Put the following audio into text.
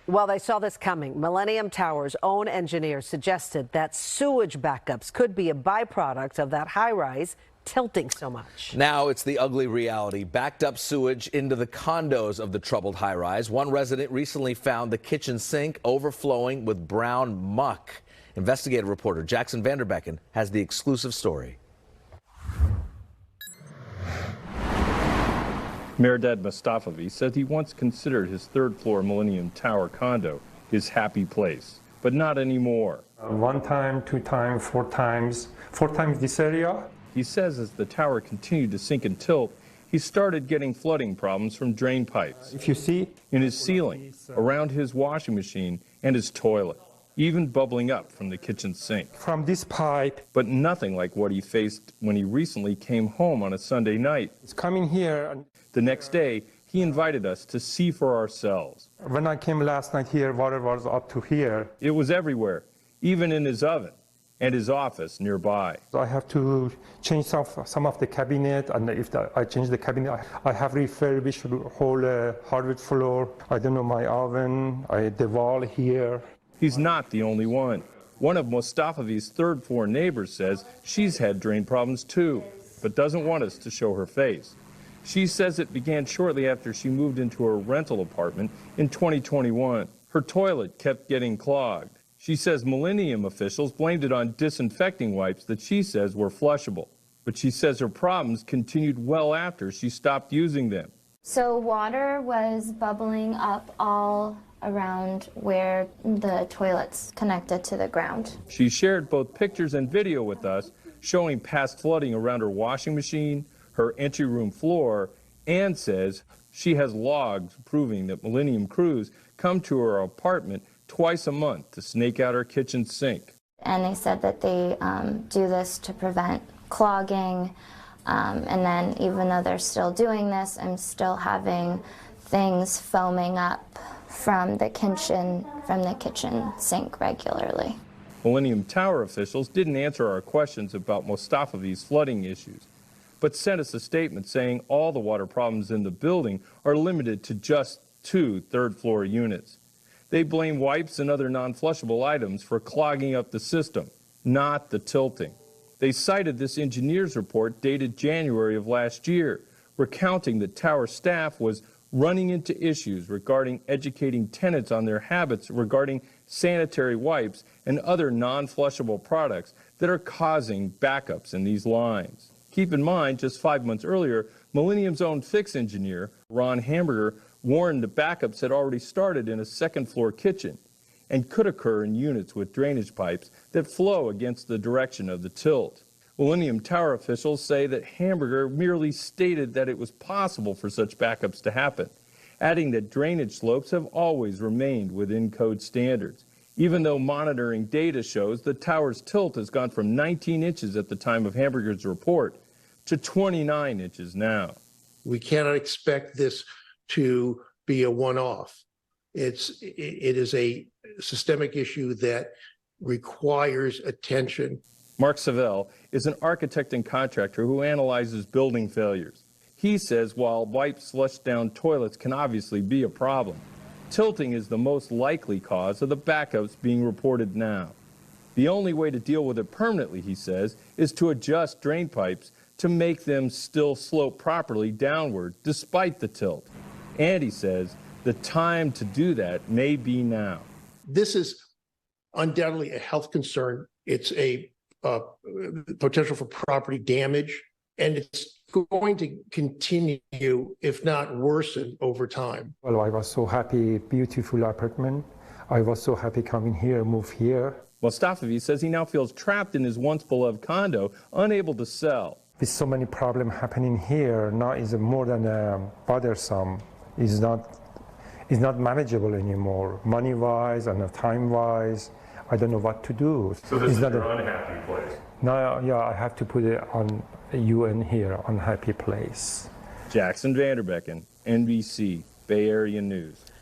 Well, they saw this coming. Millennium Tower's own engineer suggested that sewage backups could be a byproduct of that high-rise tilting so much. Now it's the ugly reality. Backed up sewage into the condos of the troubled high-rise. One resident recently found the kitchen sink overflowing with brown muck. Investigative reporter Jaxon Van Derbeken has the exclusive story. Mehrdad Mustafavi said he once considered his third-floor Millennium Tower condo his happy place, but not anymore. One time, two times, four times this area. He says as the tower continued to sink and tilt, he started getting flooding problems from drain pipes. If you see, in his ceiling, around his washing machine, and his toilet, even bubbling up from the kitchen sink. From this pipe. But nothing like what he faced when he recently came home on a Sunday night. It's coming here. The next day, he invited us to see for ourselves. When I came last night here, water was up to here. It was everywhere, even in his oven and his office nearby. I have to change some of the cabinet, and if I change the cabinet, I have refurbished the whole hardwood floor. I don't know, my oven, the wall here. He's not the only one. One of Mustafavi's third-floor neighbors says she's had drain problems too, but doesn't want us to show her face. She says it began shortly after she moved into her rental apartment in 2021. Her toilet kept getting clogged. She says Millennium officials blamed it on disinfecting wipes that she says were flushable. But she says her problems continued well after she stopped using them. So water was bubbling up all around where the toilets connected to the ground. She shared both pictures and video with us showing past flooding around her washing machine, her entry room floor, and says she has logs proving that Millennium crews come to her apartment twice a month to snake out her kitchen sink. And they said that they do this to prevent clogging, and then even though they're still doing this, I'm still having things foaming up from the kitchen sink regularly. Millennium Tower officials didn't answer our questions about Mustafavi's flooding issues, but sent us a statement saying all the water problems in the building are limited to just 2 third-floor units. They blame wipes and other non-flushable items for clogging up the system, not the tilting. They cited this engineer's report dated January of last year, recounting that tower staff was running into issues regarding educating tenants on their habits regarding sanitary wipes and other non-flushable products that are causing backups in these lines. Keep in mind, just 5 months earlier, Millennium's own fix engineer, Ron Hamburger, warned the backups had already started in a second-floor kitchen and could occur in units with drainage pipes that flow against the direction of the tilt. Millennium Tower officials say that Hamburger merely stated that it was possible for such backups to happen, adding that drainage slopes have always remained within code standards, even though monitoring data shows the tower's tilt has gone from 19 inches at the time of Hamburger's report to 29 inches now. We cannot expect this to be a one-off. It is a systemic issue that requires attention. Mark Savell is an architect and contractor who analyzes building failures. He says while wipes flush down toilets can obviously be a problem, tilting is the most likely cause of the backups being reported now. The only way to deal with it permanently, he says, is to adjust drain pipes to make them still slope properly downward despite the tilt. And he says the time to do that may be now. This is undoubtedly a health concern. It's a potential for property damage, and it's going to continue, if not worsen, over time. Well, I was so happy, beautiful apartment. I was so happy coming here, move here. Mustafavi says he now feels trapped in his once beloved condo, unable to sell. With so many problems happening here, now is more than bothersome. It's not manageable anymore, money-wise and time-wise. I don't know what to do. So this is your unhappy place? No, yeah, I have to put it on UN here, unhappy place. Jaxon Van Derbeken, NBC, Bay Area News.